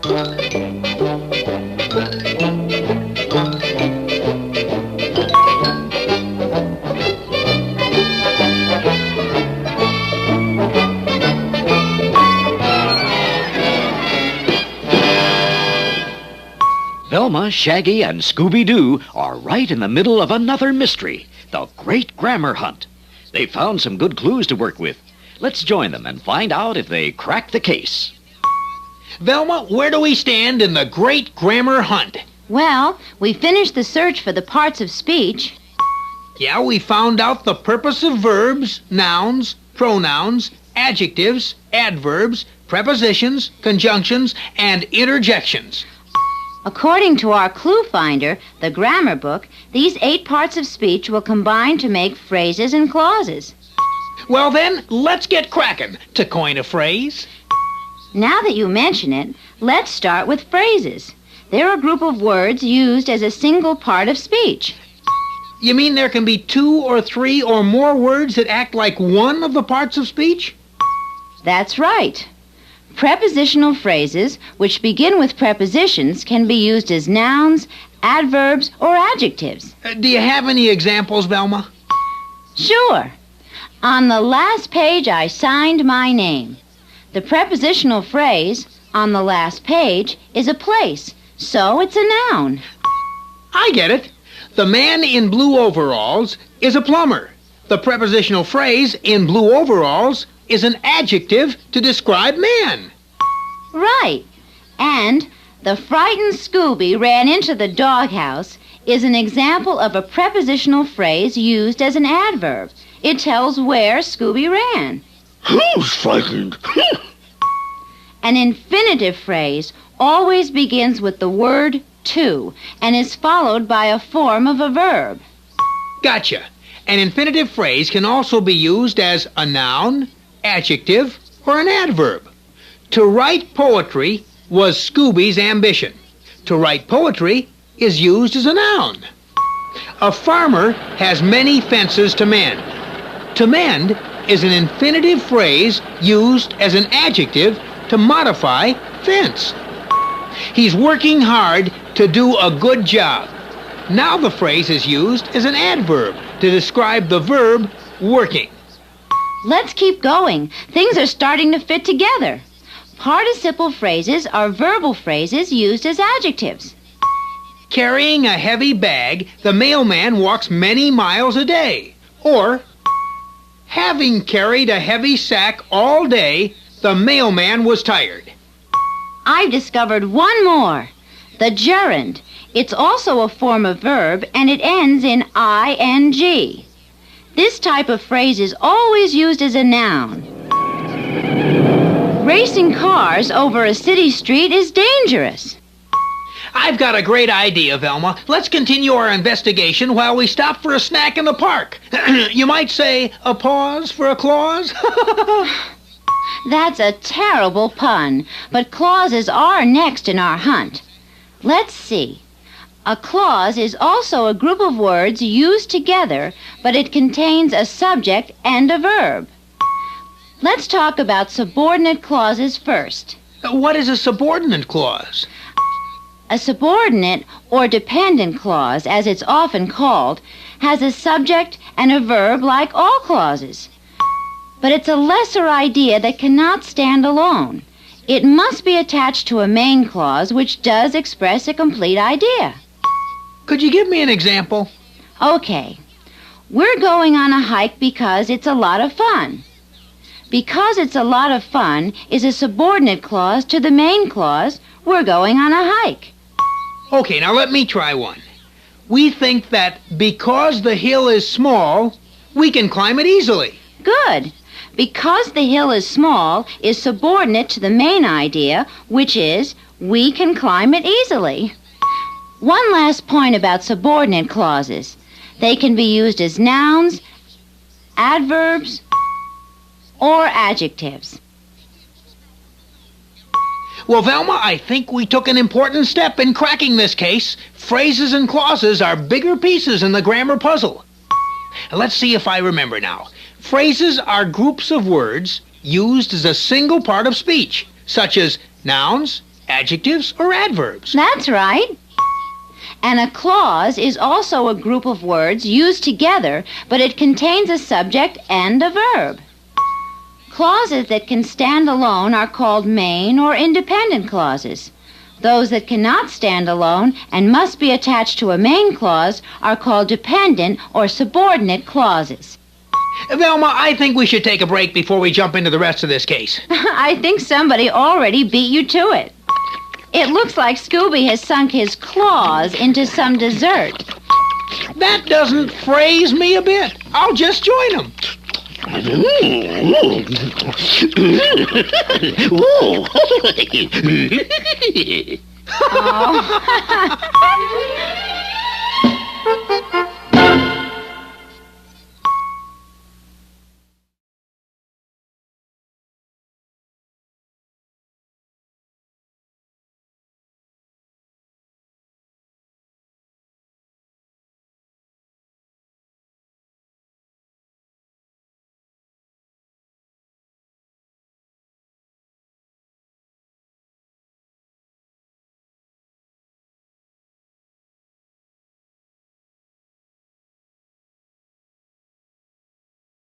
Velma, Shaggy, and Scooby-Doo are right in the middle of another mystery, the Great Grammar Hunt. They've found some good clues to work with. Let's join them and find out if they crack the case. Velma, where do we stand in the Great Grammar Hunt? Well, we finished the search for the parts of speech. Yeah, we found out the purpose of verbs, nouns, pronouns, adjectives, adverbs, prepositions, conjunctions, and interjections. According to our clue finder, the grammar book, these 8 parts of speech will combine to make phrases and clauses. Well then, let's get cracking, to coin a phrase. Now that you mention it, let's start with phrases. They're a group of words used as a single part of speech. You mean there can be 2 or 3 or more words that act like one of the parts of speech? That's right. Prepositional phrases, which begin with prepositions, can be used as nouns, adverbs, or adjectives. Do you have any examples, Velma? Sure. On the last page, I signed my name. The prepositional phrase, on the last page, is a place, so it's a noun. I get it. The man in blue overalls is a plumber. The prepositional phrase, in blue overalls, is an adjective to describe man. Right. And the frightened Scooby ran into the doghouse is an example of a prepositional phrase used as an adverb. It tells where Scooby ran. Who's frightened? An infinitive phrase always begins with the word to and is followed by a form of a verb. Gotcha. An infinitive phrase can also be used as a noun, adjective, or an adverb. To write poetry was Scooby's ambition. To write poetry is used as a noun. A farmer has many fences to mend. To mend is an infinitive phrase used as an adjective to modify fence. He's working hard to do a good job. Now the phrase is used as an adverb to describe the verb working. Let's keep going. Things are starting to fit together. Participle phrases are verbal phrases used as adjectives. Carrying a heavy bag, the mailman walks many miles a day. Or, having carried a heavy sack all day, the mailman was tired. I've discovered one more. The gerund. It's also a form of verb, and it ends in ing. This type of phrase is always used as a noun. Racing cars over a city street is dangerous. I've got a great idea, Velma. Let's continue our investigation while we stop for a snack in the park. You might say, a pause for a clause? That's a terrible pun, but clauses are next in our hunt. Let's see. A clause is also a group of words used together, but it contains a subject and a verb. Let's talk about subordinate clauses first. What is a subordinate clause? A subordinate or dependent clause, as it's often called, has a subject and a verb like all clauses. But it's a lesser idea that cannot stand alone. It must be attached to a main clause which does express a complete idea. Could you give me an example? Okay. We're going on a hike because it's a lot of fun. Because it's a lot of fun is a subordinate clause to the main clause, we're going on a hike. Okay, now let me try one. We think that because the hill is small, we can climb it easily. Good. Because the hill is small is subordinate to the main idea, which is we can climb it easily. One last point about subordinate clauses. They can be used as nouns, adverbs, or adjectives. Well, Velma, I think we took an important step in cracking this case. Phrases and clauses are bigger pieces in the grammar puzzle. Let's see if I remember now. Phrases are groups of words used as a single part of speech, such as nouns, adjectives, or adverbs. That's right. And a clause is also a group of words used together, but it contains a subject and a verb. Clauses that can stand alone are called main or independent clauses. Those that cannot stand alone and must be attached to a main clause are called dependent or subordinate clauses. Velma, I think we should take a break before we jump into the rest of this case. I think somebody already beat you to it. It looks like Scooby has sunk his claws into some dessert. That doesn't phrase me a bit. I'll just join him. Oh.